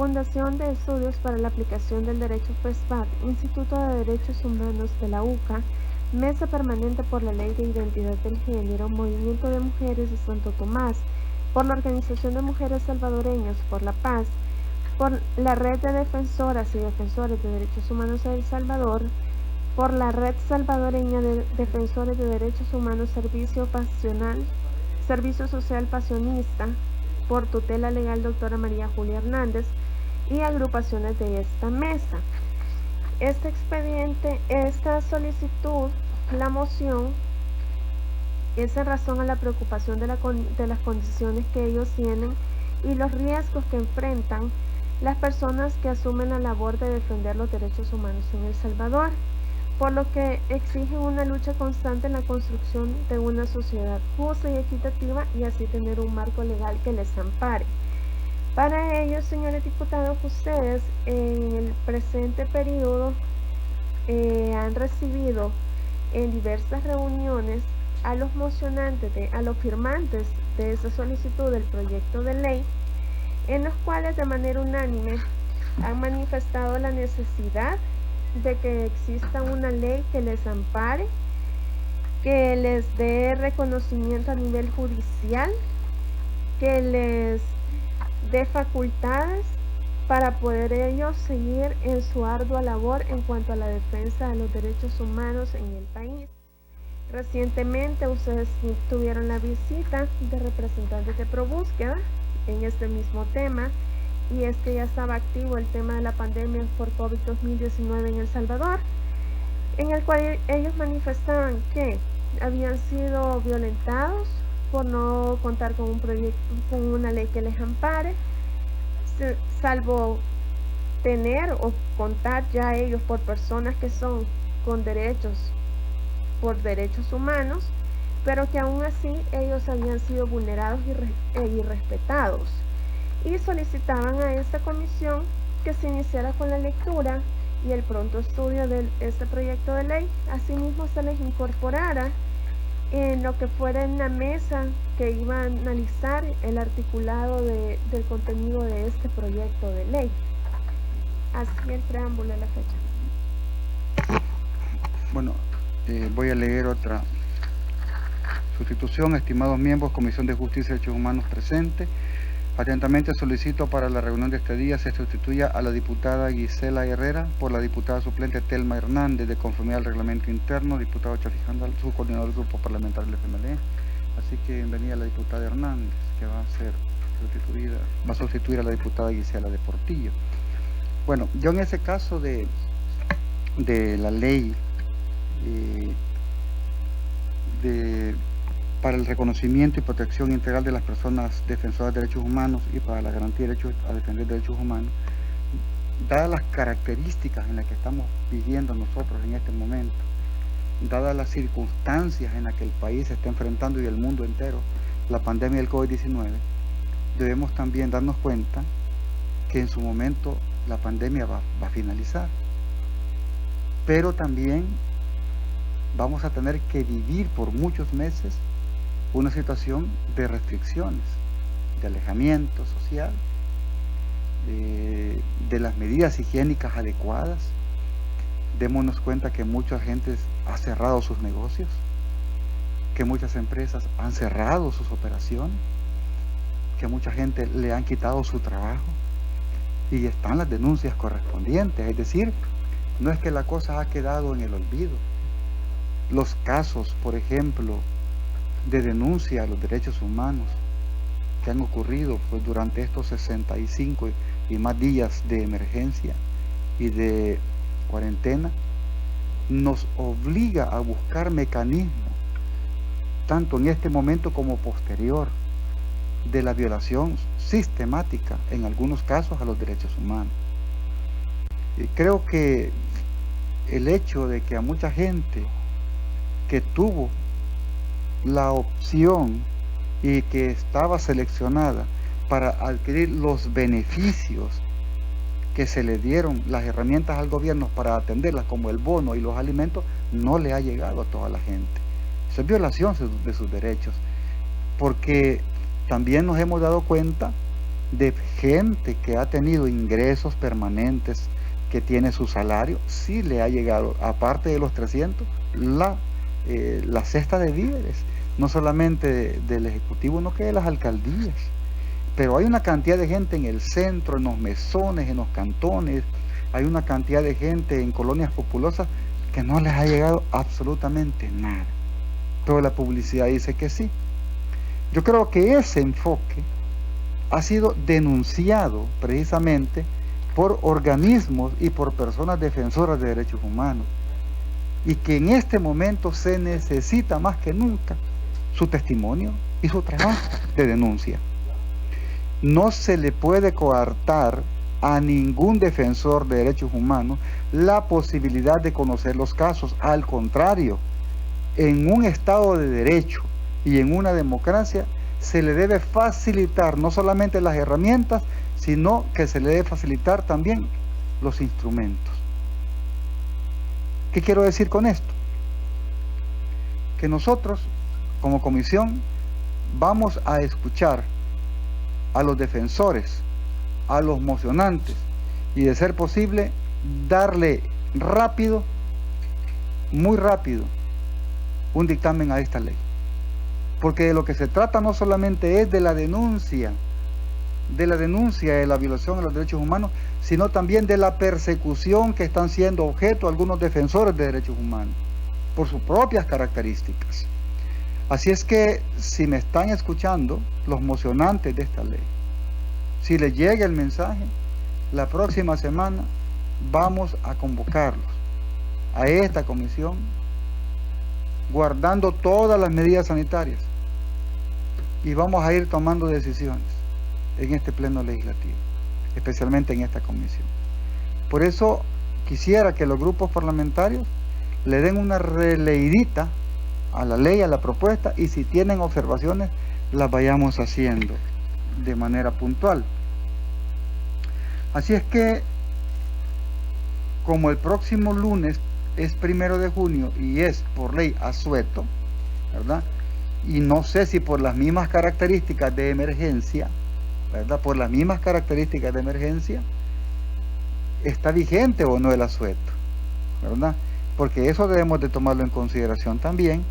Fundación de Estudios para la Aplicación del Derecho FESPAD, Instituto de Derechos Humanos de la UCA, Mesa Permanente por la Ley de Identidad del Género, Movimiento de Mujeres de Santo Tomás, por la Organización de Mujeres Salvadoreñas por la Paz, por la Red de Defensoras y Defensores de Derechos Humanos de El Salvador, por la Red Salvadoreña de Defensores de Derechos Humanos Servicio Social Pasionista, por tutela legal doctora María Julia Hernández y agrupaciones de esta mesa. Este expediente, esta solicitud, la moción, es en razón a la preocupación de las condiciones que ellos tienen y los riesgos que enfrentan las personas que asumen la labor de defender los derechos humanos en El Salvador, por lo que exigen una lucha constante en la construcción de una sociedad justa y equitativa y así tener un marco legal que les ampare. Para ello, señores diputados, ustedes en el presente periodo han recibido en diversas reuniones a los mocionantes, a los firmantes de esa solicitud del proyecto de ley, en los cuales de manera unánime han manifestado la necesidad de que exista una ley que les ampare, que les dé reconocimiento a nivel judicial, que les dé facultades para poder ellos seguir en su ardua labor en cuanto a la defensa de los derechos humanos en el país. Recientemente ustedes tuvieron la visita de representantes de ProBúsqueda en este mismo tema, y es que ya estaba activo el tema de la pandemia por COVID-2019 en El Salvador, en el cual ellos manifestaban que habían sido violentados por no contar con un proyecto, con una ley que les ampare, salvo tener o contar ya ellos por personas que son con derechos, por derechos humanos, pero que aún así ellos habían sido vulnerados y irrespetados. Y solicitaban a esta comisión que se iniciara con la lectura y el pronto estudio de este proyecto de ley. Asimismo, se les incorporara en lo que fuera en la mesa que iba a analizar el articulado del contenido de este proyecto de ley. Así el preámbulo de la fecha. Bueno, voy a leer otra sustitución. Estimados miembros, Comisión de Justicia y Derechos Humanos presente. Atentamente solicito para la reunión de este día se sustituya a la diputada Gisela Herrera por la diputada suplente Telma Hernández, de conformidad al reglamento interno, diputado Charly Jandal, su coordinador del grupo parlamentario del FMLE. Así que bienvenida la diputada Hernández, que va a sustituir a la diputada Gisela de Portillo. Bueno, yo en ese caso de la ley para el reconocimiento y protección integral de las personas defensoras de derechos humanos y para la garantía de derechos a defender derechos humanos, dadas las características en las que estamos viviendo nosotros en este momento, dadas las circunstancias en las que el país se está enfrentando y el mundo entero, la pandemia del COVID-19, debemos también darnos cuenta que en su momento la pandemia va a finalizar, pero también vamos a tener que vivir por muchos meses una situación de restricciones, de alejamiento social, de las medidas higiénicas adecuadas. Démonos cuenta que mucha gente ha cerrado sus negocios, que muchas empresas han cerrado sus operaciones, que mucha gente le han quitado su trabajo y están las denuncias correspondientes. Es decir, no es que la cosa ha quedado en el olvido. Los casos, por ejemplo, de denuncia a los derechos humanos que han ocurrido pues, durante estos 65 y más días de emergencia y de cuarentena, nos obliga a buscar mecanismos, tanto en este momento como posterior, de la violación sistemática, en algunos casos, a los derechos humanos. Y creo que el hecho de que a mucha gente que tuvo la opción y que estaba seleccionada para adquirir los beneficios que se le dieron, las herramientas al gobierno para atenderlas, como el bono y los alimentos, no le ha llegado a toda la gente. Eso es violación de sus derechos, porque también nos hemos dado cuenta de gente que ha tenido ingresos permanentes, que tiene su salario, sí le ha llegado, aparte de los 300, la cesta de víveres, no solamente del Ejecutivo, no que de las alcaldías. Pero hay una cantidad de gente en el centro, en los mesones, en los cantones, hay una cantidad de gente en colonias populosas que no les ha llegado absolutamente nada. Pero la publicidad dice que sí. Yo creo que ese enfoque ha sido denunciado precisamente por organismos y por personas defensoras de derechos humanos, y que en este momento se necesita más que nunca su testimonio y su trabajo de denuncia. No se le puede coartar a ningún defensor de derechos humanos la posibilidad de conocer los casos. Al contrario, en un Estado de Derecho y en una democracia se le debe facilitar no solamente las herramientas, sino que se le debe facilitar también los instrumentos. ¿Qué quiero decir con esto? Que nosotros, como comisión, vamos a escuchar a los defensores, a los mocionantes, y de ser posible, darle rápido, muy rápido, un dictamen a esta ley. Porque de lo que se trata no solamente es de la denuncia de la violación de los derechos humanos, sino también de la persecución que están siendo objeto algunos defensores de derechos humanos, por sus propias características. Así es que, si me están escuchando los mocionantes de esta ley, si les llega el mensaje, la próxima semana vamos a convocarlos a esta comisión, guardando todas las medidas sanitarias, y vamos a ir tomando decisiones en este pleno legislativo, especialmente en esta comisión. Por eso quisiera que los grupos parlamentarios le den una releidita a la ley, a la propuesta, y si tienen observaciones, las vayamos haciendo de manera puntual. Así es que, como el próximo lunes es 1 de junio y es por ley asueto, ¿verdad? Y no sé si por las mismas características de emergencia, ¿verdad? Por las mismas características de emergencia, está vigente o no el asueto, ¿verdad? Porque eso debemos de tomarlo en consideración también,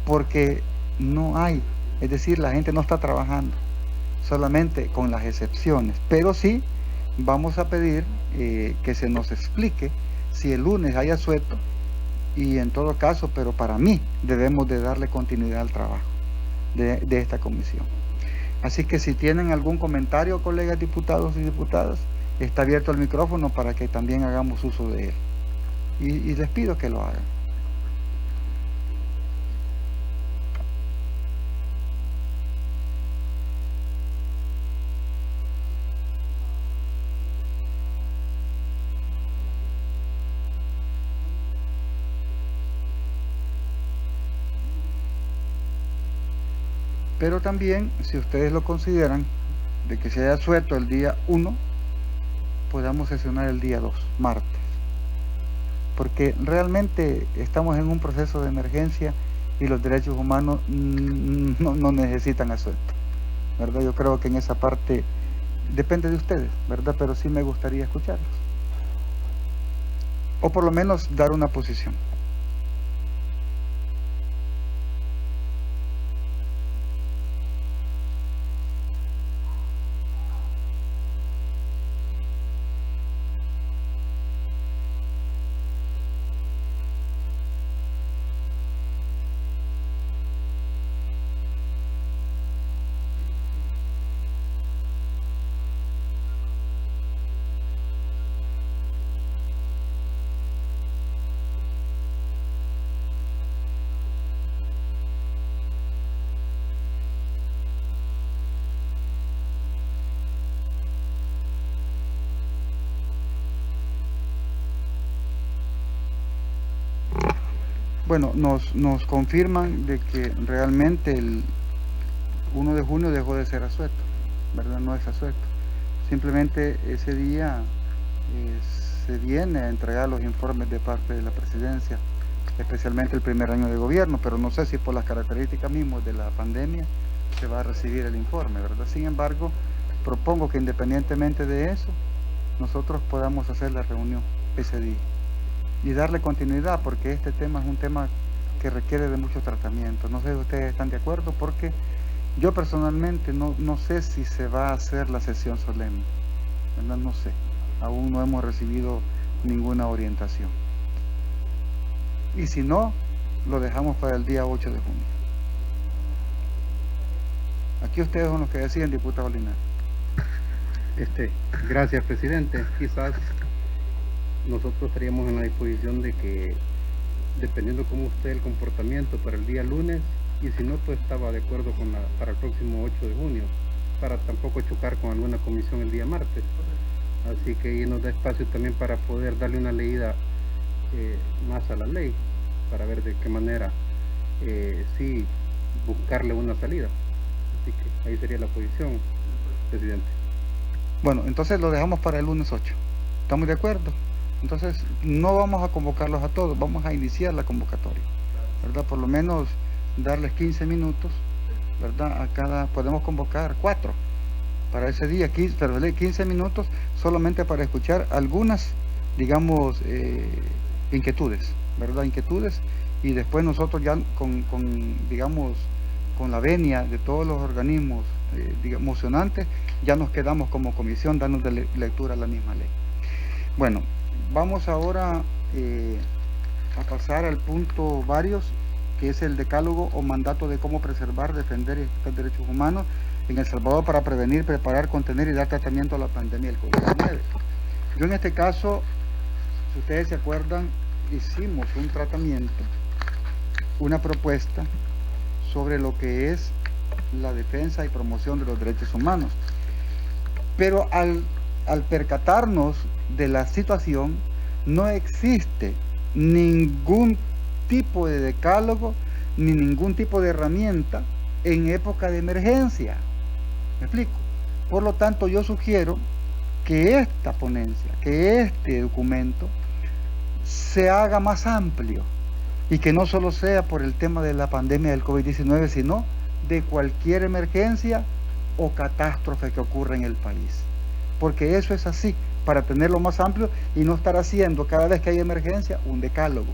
porque no hay, es decir, la gente no está trabajando, solamente con las excepciones. Pero sí vamos a pedir que se nos explique si el lunes hay asueto, y en todo caso, pero para mí debemos de darle continuidad al trabajo de esta comisión. Así que si tienen algún comentario, colegas diputados y diputadas, está abierto el micrófono para que también hagamos uso de él. Y les pido que lo hagan. Pero también, si ustedes lo consideran, de que se haya asueto el día 1, podamos sesionar el día 2, martes. Porque realmente estamos en un proceso de emergencia y los derechos humanos no necesitan asueto, ¿verdad? Yo creo que en esa parte depende de ustedes, ¿verdad? Pero sí me gustaría escucharlos. O por lo menos dar una posición. Bueno, nos confirman de que realmente el 1 de junio dejó de ser asueto, ¿verdad? No es asueto. Simplemente ese día se viene a entregar los informes de parte de la presidencia, especialmente el primer año de gobierno, pero no sé si por las características mismas de la pandemia se va a recibir el informe, ¿verdad? Sin embargo, propongo que independientemente de eso, nosotros podamos hacer la reunión ese día y darle continuidad, porque este tema es un tema que requiere de mucho tratamiento. No sé si ustedes están de acuerdo, porque yo personalmente no sé si se va a hacer la sesión solemne, ¿verdad? No sé, aún no hemos recibido ninguna orientación. Y si no, lo dejamos para el día 8 de junio. Aquí ustedes son los que deciden, diputado Linares. Gracias, presidente. Quizás nosotros estaríamos en la disposición de que, dependiendo cómo esté el comportamiento para el día lunes, y si no, pues estaba de acuerdo para el próximo 8 de junio, para tampoco chocar con alguna comisión el día martes. Así que ahí nos da espacio también para poder darle una leída más a la ley, para ver de qué manera sí buscarle una salida. Así que ahí sería la posición, presidente. Bueno, entonces lo dejamos para el lunes 8. ¿Estamos de acuerdo? Entonces no vamos a convocarlos a todos, vamos a iniciar la convocatoria, ¿verdad? Por lo menos darles 15 minutos, ¿verdad? A cada, podemos convocar 4 para ese día, 15 minutos solamente para escuchar algunas, digamos, inquietudes, ¿verdad? Inquietudes, y después nosotros ya digamos, con la venia de todos los organismos mocionantes, ya nos quedamos como comisión dando lectura a la misma ley. Bueno, vamos ahora a pasar al punto varios, que es el decálogo o mandato de cómo preservar, defender y ejecutar derechos humanos en El Salvador para prevenir, preparar, contener y dar tratamiento a la pandemia del COVID-19. Yo en este caso, si ustedes se acuerdan, hicimos un tratamiento, una propuesta sobre lo que es la defensa y promoción de los derechos humanos. Pero al percatarnos de la situación, no existe ningún tipo de decálogo ni ningún tipo de herramienta en época de emergencia. ¿Me explico? Por lo tanto, yo sugiero que esta ponencia, que este documento se haga más amplio y que no solo sea por el tema de la pandemia del COVID-19, sino de cualquier emergencia o catástrofe que ocurra en el país. Porque eso es así, para tenerlo más amplio y no estar haciendo cada vez que hay emergencia un decálogo.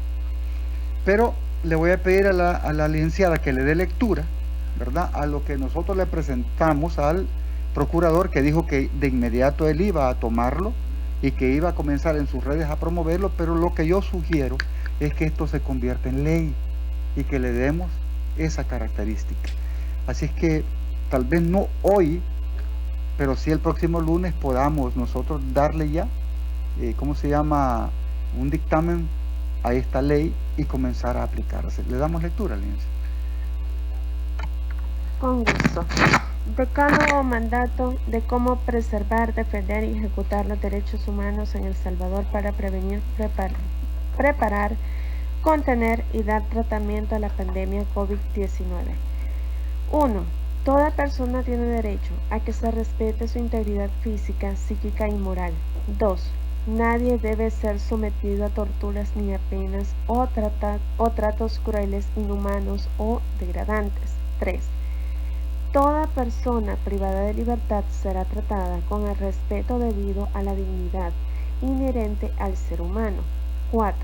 Pero le voy a pedir a la licenciada que le dé lectura, ¿verdad?, a lo que nosotros le presentamos al procurador, que dijo que de inmediato él iba a tomarlo y que iba a comenzar en sus redes a promoverlo, pero lo que yo sugiero es que esto se convierta en ley y que le demos esa característica. Así es que tal vez no hoy, pero sí el próximo lunes podamos nosotros darle ya, ¿cómo se llama?, un dictamen a esta ley y comenzar a aplicarse. ¿Le damos lectura, Licencia? Con gusto. Decálogo o mandato de cómo preservar, defender y ejecutar los derechos humanos en El Salvador para prevenir, preparar, contener y dar tratamiento a la pandemia COVID-19. 1. Toda persona tiene derecho a que se respete su integridad física, psíquica y moral. 2. Nadie debe ser sometido a torturas ni a penas o tratos crueles, inhumanos o degradantes. 3. Toda persona privada de libertad será tratada con el respeto debido a la dignidad inherente al ser humano. 4.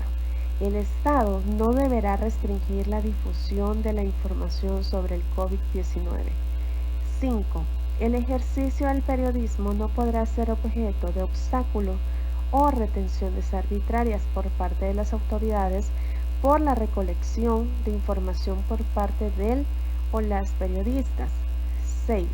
El Estado no deberá restringir la difusión de la información sobre el COVID-19. 5. El ejercicio del periodismo no podrá ser objeto de obstáculo o retenciones arbitrarias por parte de las autoridades por la recolección de información por parte del o las periodistas. 6.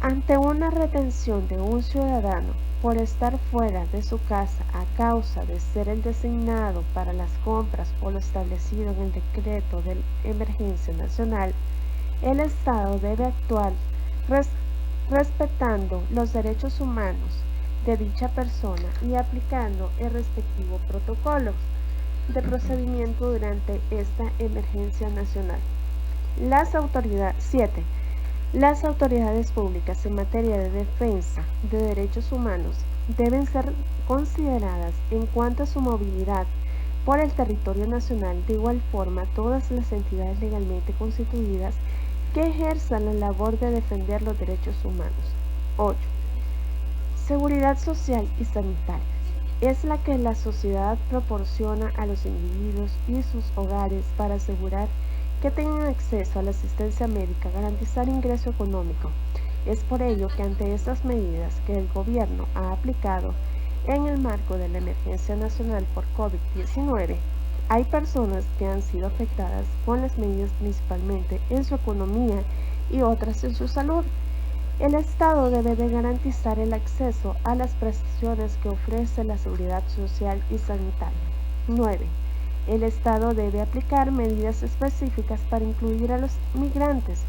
Ante una retención de un ciudadano por estar fuera de su casa a causa de ser el designado para las compras o lo establecido en el decreto de emergencia nacional, el Estado debe actuar respetando los derechos humanos de dicha persona y aplicando el respectivo protocolo de procedimiento durante esta emergencia nacional. 7. Las autoridades públicas en materia de defensa de derechos humanos deben ser consideradas en cuanto a su movilidad por el territorio nacional. De igual forma, todas las entidades legalmente constituidas que ejerzan la labor de defender los derechos humanos. 8. Seguridad social y sanitaria. Es la que la sociedad proporciona a los individuos y sus hogares para asegurar que tengan acceso a la asistencia médica, garantizar ingreso económico. Es por ello que ante estas medidas que el gobierno ha aplicado en el marco de la emergencia nacional por COVID-19, hay personas que han sido afectadas con las medidas principalmente en su economía y otras en su salud. El Estado debe de garantizar el acceso a las prestaciones que ofrece la seguridad social y sanitaria. 9. El Estado debe aplicar medidas específicas para incluir a los migrantes,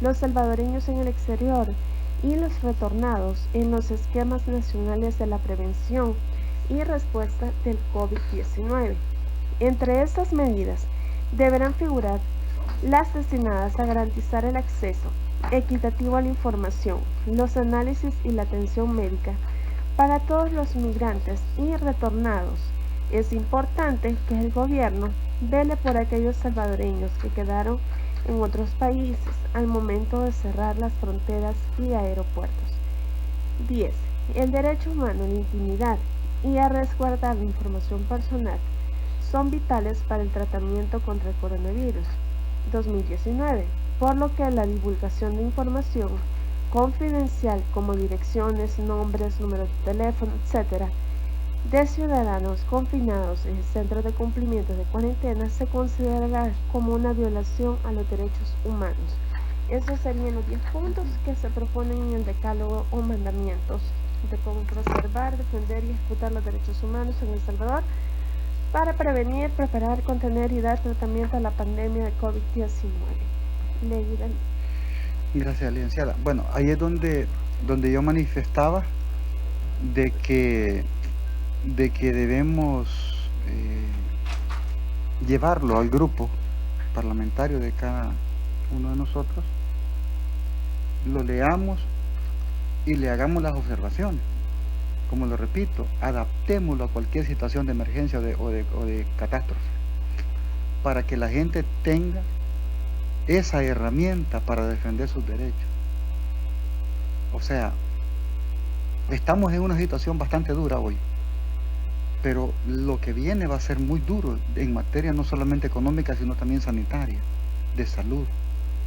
los salvadoreños en el exterior y los retornados en los esquemas nacionales de la prevención y respuesta del COVID-19. Entre estas medidas deberán figurar las destinadas a garantizar el acceso equitativo a la información, los análisis y la atención médica para todos los migrantes y retornados. Es importante que el gobierno vele por aquellos salvadoreños que quedaron en otros países al momento de cerrar las fronteras y aeropuertos. 10. El derecho humano a la intimidad y a resguardar la información personal son vitales para el tratamiento contra el coronavirus 2019, por lo que la divulgación de información confidencial como direcciones, nombres, números de teléfono, etc., de ciudadanos confinados en centros de cumplimiento de cuarentena se considerará como una violación a los derechos humanos. Esos serían los 10 puntos que se proponen en el decálogo o mandamientos de cómo preservar, defender y ejecutar los derechos humanos en El Salvador para prevenir, preparar, contener y dar tratamiento a la pandemia de COVID-19. Gracias, licenciada. Bueno, ahí es donde yo manifestaba de que debemos llevarlo al grupo parlamentario de cada uno de nosotros, lo leamos y le hagamos las observaciones. Como lo repito, adaptémoslo a cualquier situación de emergencia o de catástrofe, para que la gente tenga esa herramienta para defender sus derechos. O sea, estamos en una situación bastante dura hoy, pero lo que viene va a ser muy duro en materia no solamente económica, sino también sanitaria, de salud,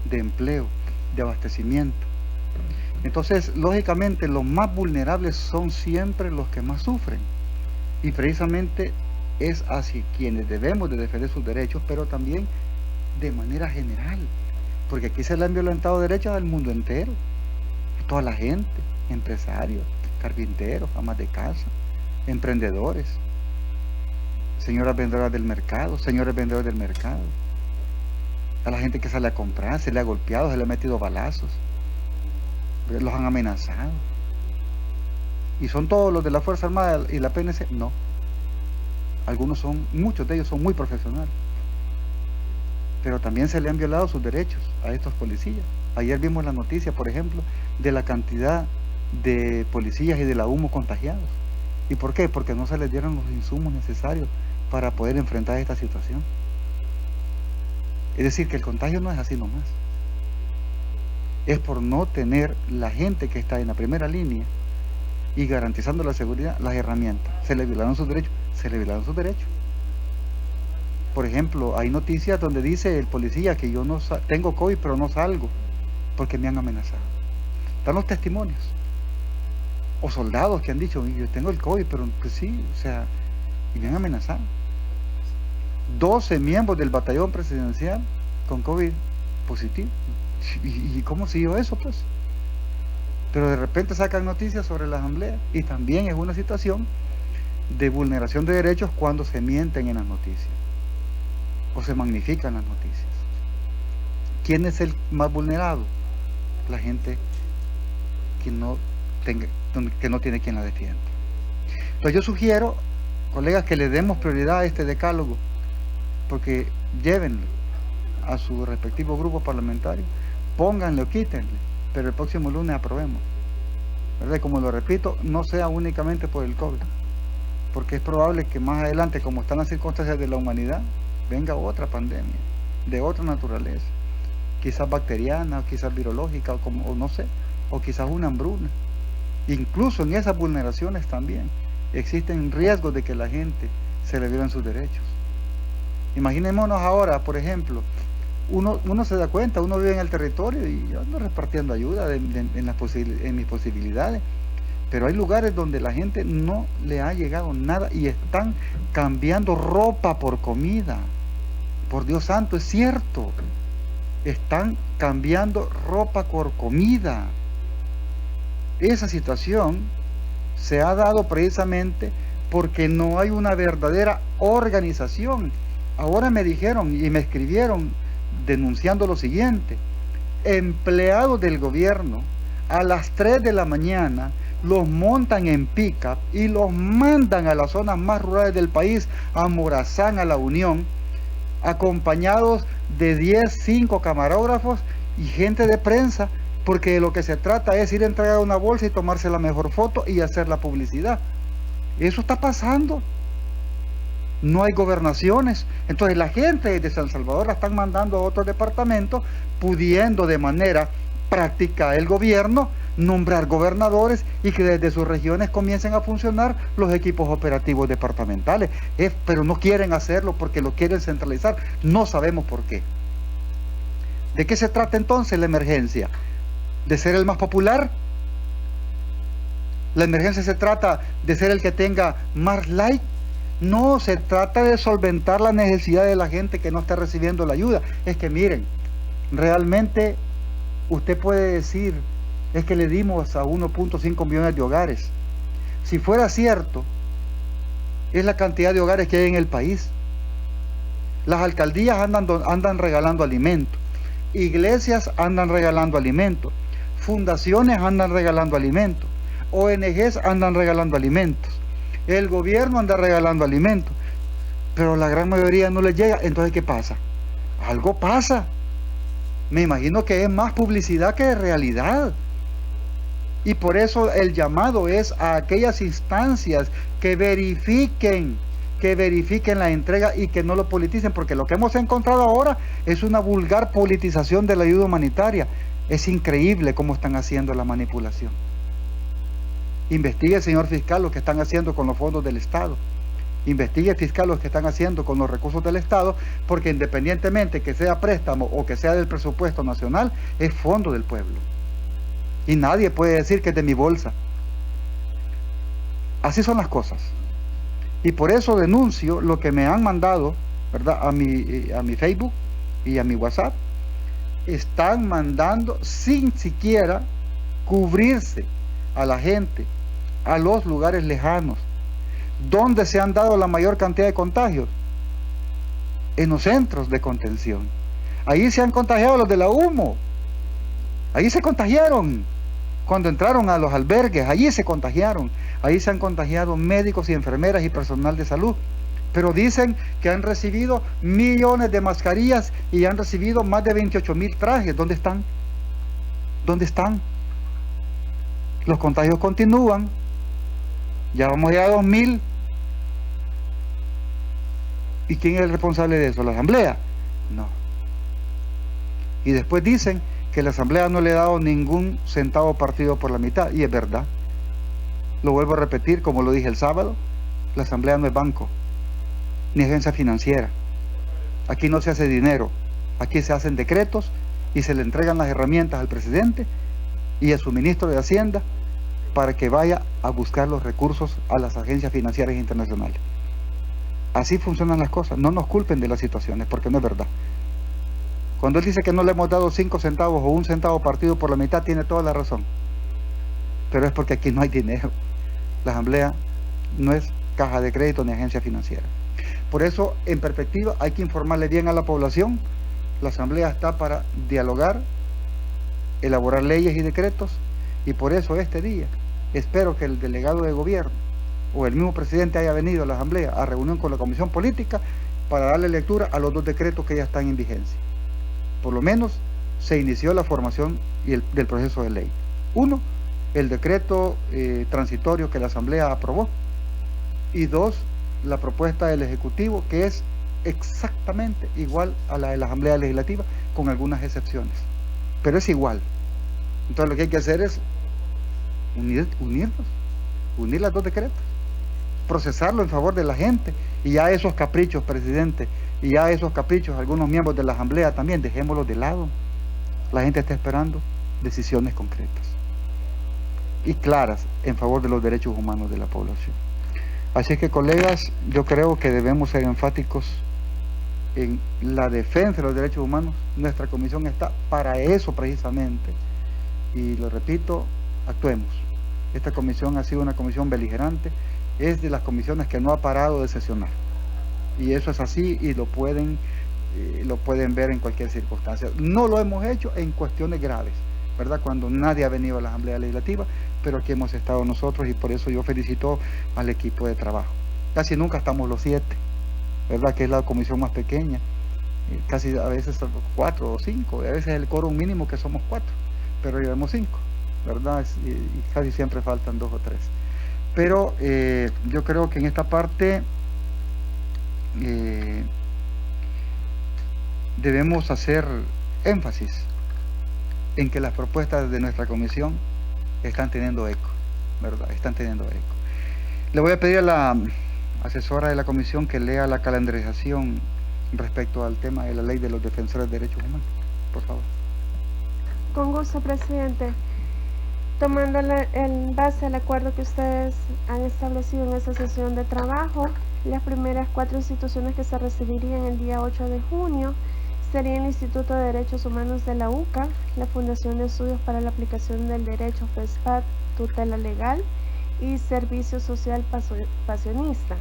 de empleo, de abastecimiento. Entonces, lógicamente, los más vulnerables son siempre los que más sufren, y precisamente es hacia quienes debemos de defender sus derechos, pero también de manera general, porque aquí se le han violentado derechos al mundo entero, a toda la gente, empresarios, carpinteros, amas de casa, emprendedores, señoras vendedoras del mercado, señores vendedores del mercado, a la gente que sale a comprar, se le ha golpeado, se le ha metido balazos, los han amenazado. ¿Y son todos los de la Fuerza Armada y la PNC? No. Muchos de ellos son muy profesionales. Pero también se le han violado sus derechos a estos policías. Ayer vimos la noticia, por ejemplo, de la cantidad de policías y de la humo contagiados. ¿Y por qué? Porque no se les dieron los insumos necesarios para poder enfrentar esta situación. Es decir, que el contagio no es así nomás. Es por no tener la gente que está en la primera línea y garantizando la seguridad, las herramientas. Se le violaron sus derechos, Por ejemplo, hay noticias donde dice el policía que yo no tengo COVID pero no salgo porque me han amenazado. Están los testimonios. O soldados que han dicho, yo tengo el COVID, pero pues sí, o sea, y me han amenazado. 12 miembros del batallón presidencial con COVID positivo. ¿Y cómo siguió eso, pues? Pero de repente sacan noticias sobre la asamblea, y también es una situación de vulneración de derechos cuando se mienten en las noticias o se magnifican las noticias. ¿Quién es el más vulnerado? La gente que no tiene quien la defienda. Entonces yo sugiero, colegas, que le demos prioridad a este decálogo, porque llévenlo a su respectivo grupo parlamentario, pónganle o quítenle, pero el próximo lunes aprobemos, ¿verdad? Como lo repito, no sea únicamente por el COVID, porque es probable que más adelante, como están las circunstancias de la humanidad, venga otra pandemia, de otra naturaleza, quizás bacteriana, o quizás virológica, o no sé, o quizás una hambruna, Incluso en esas vulneraciones también existen riesgos de que la gente se le violen sus derechos. Imaginémonos ahora, por ejemplo, uno se da cuenta, uno vive en el territorio y yo ando repartiendo ayuda en mis posibilidades, pero hay lugares donde la gente no le ha llegado nada y están cambiando ropa por comida. Por Dios santo, es cierto, están cambiando ropa por comida. Esa situación se ha dado precisamente porque no hay una verdadera organización. Ahora me dijeron y me escribieron denunciando lo siguiente: empleados del gobierno a las 3 de la mañana los montan en pick-up y los mandan a las zonas más rurales del país, a Morazán, a La Unión, acompañados de 5 camarógrafos y gente de prensa, porque de lo que se trata es ir a entregar una bolsa y tomarse la mejor foto y hacer la publicidad. Eso está pasando. No hay gobernaciones. Entonces la gente de San Salvador la están mandando a otros departamentos, pudiendo de manera práctica el gobierno nombrar gobernadores y que desde sus regiones comiencen a funcionar los equipos operativos departamentales. Pero no quieren hacerlo porque lo quieren centralizar. No sabemos por qué. ¿De qué se trata entonces la emergencia? ¿De ser el más popular? ¿La emergencia se trata de ser el que tenga más like? No, se trata de solventar la necesidad de la gente que no está recibiendo la ayuda. Es que miren, realmente usted puede decir, es que le dimos a 1.5 millones de hogares. Si fuera cierto, es la cantidad de hogares que hay en el país. Las alcaldías andan regalando alimentos, iglesias andan regalando alimentos, fundaciones andan regalando alimentos, ONGs andan regalando alimentos, el gobierno anda regalando alimentos, pero la gran mayoría no les llega. Entonces, ¿qué pasa? Algo pasa. Me imagino que es más publicidad que realidad. Y por eso el llamado es a aquellas instancias que verifiquen la entrega y que no lo politicen, porque lo que hemos encontrado ahora es una vulgar politización de la ayuda humanitaria. Es increíble cómo están haciendo la manipulación. Investigue, señor fiscal, lo que están haciendo con los fondos del Estado. Investigue, fiscal, lo que están haciendo con los recursos del Estado, porque independientemente que sea préstamo o que sea del presupuesto nacional, es fondo del pueblo. Y nadie puede decir que es de mi bolsa. Así son las cosas. Y por eso denuncio lo que me han mandado, ¿verdad?, a mi Facebook y a mi WhatsApp. Están mandando sin siquiera cubrirse a la gente, a los lugares lejanos. ¿Dónde se han dado la mayor cantidad de contagios? En los centros de contención. Ahí se han contagiado los de la humo. Ahí se contagiaron. Cuando entraron a los albergues, allí se contagiaron. Ahí se han contagiado médicos y enfermeras y personal de salud. Pero dicen que han recibido millones de mascarillas y han recibido más de 28,000 trajes. ¿Dónde están? ¿Dónde están? Los contagios continúan. Ya vamos ya a 2,000. ¿Y quién es el responsable de eso? ¿La Asamblea? No. Y después dicen que la Asamblea no le ha dado ningún centavo partido por la mitad. Y es verdad. Lo vuelvo a repetir, como lo dije el sábado, la Asamblea no es banco, ni agencia financiera. Aquí no se hace dinero. Aquí se hacen decretos y se le entregan las herramientas al presidente y a su ministro de Hacienda para que vaya a buscar los recursos a las agencias financieras internacionales. Así funcionan las cosas. No nos culpen de las situaciones, porque no es verdad. Cuando él dice que no le hemos dado 5 centavos o 1 centavo partido por la mitad, tiene toda la razón. Pero es porque aquí no hay dinero. La Asamblea no es caja de crédito ni agencia financiera. Por eso, en perspectiva, hay que informarle bien a la población. La Asamblea está para dialogar, elaborar leyes y decretos, y por eso este día espero que el delegado de gobierno o el mismo presidente haya venido a la Asamblea a reunión con la Comisión Política para darle lectura a los 2 decretos que ya están en vigencia. Por lo menos se inició la formación del proceso de ley. 1, el decreto transitorio que la Asamblea aprobó, y 2, la propuesta del Ejecutivo, que es exactamente igual a la de la Asamblea Legislativa, con algunas excepciones, pero es igual. Entonces lo que hay que hacer es unir las dos decretos, procesarlo en favor de la gente, y ya esos caprichos, presidente, y ya esos caprichos, algunos miembros de la asamblea también, dejémoslos de lado. La gente está esperando decisiones concretas y claras en favor de los derechos humanos de la población. Así que, colegas, yo creo que debemos ser enfáticos en la defensa de los derechos humanos. Nuestra comisión está para eso precisamente, y lo repito, actuemos. Esta comisión ha sido una comisión beligerante, es de las comisiones que no ha parado de sesionar, y eso es así, y lo pueden ver en cualquier circunstancia. No lo hemos hecho en cuestiones graves, ¿verdad?, cuando nadie ha venido a la Asamblea Legislativa, pero aquí hemos estado nosotros, y por eso yo felicito al equipo de trabajo. Casi nunca estamos los 7, ¿verdad?, que es la comisión más pequeña, casi a veces 4 o 5, a veces el quórum mínimo que somos 4, pero llevamos 5, ¿verdad?, y casi siempre faltan 2 o 3. Pero yo creo que en esta parte debemos hacer énfasis en que las propuestas de nuestra comisión están teniendo eco, ¿verdad? Están teniendo eco. Le voy a pedir a la asesora de la comisión que lea la calendarización respecto al tema de la ley de los defensores de derechos humanos, por favor. Con gusto, presidente. Tomando en base al acuerdo que ustedes han establecido en esta sesión de trabajo, las primeras 4 instituciones que se recibirían el día 8 de junio serían el Instituto de Derechos Humanos de la UCA, la Fundación de Estudios para la Aplicación del Derecho FESPAD, Tutela Legal y Servicio Social Pasionista.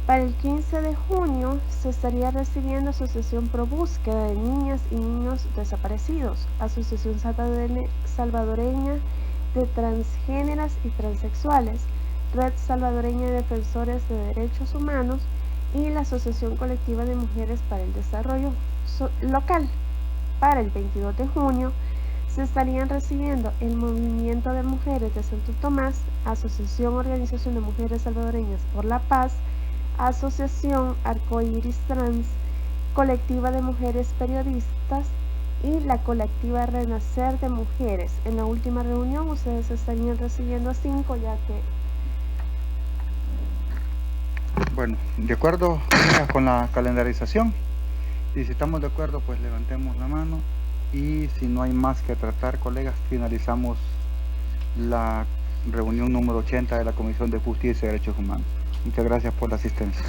Para el 15 de junio se estaría recibiendo Asociación Pro Búsqueda de Niñas y Niños Desaparecidos, Asociación Salvadoreña de Transgéneras y Transexuales, Red Salvadoreña de Defensores de Derechos Humanos y la Asociación Colectiva de Mujeres para el Desarrollo Local. Para el 22 de junio se estarían recibiendo el Movimiento de Mujeres de Santo Tomás, Asociación Organización de Mujeres Salvadoreñas por la Paz, Asociación Arcoiris Trans, Colectiva de Mujeres Periodistas y la Colectiva Renacer de Mujeres. En la última reunión ustedes estarían recibiendo a 5, ya que... Bueno, de acuerdo con la calendarización, y si estamos de acuerdo, pues levantemos la mano, y si no hay más que tratar, colegas, finalizamos la reunión número 80 de la Comisión de Justicia y Derechos Humanos. Muchas gracias por la asistencia.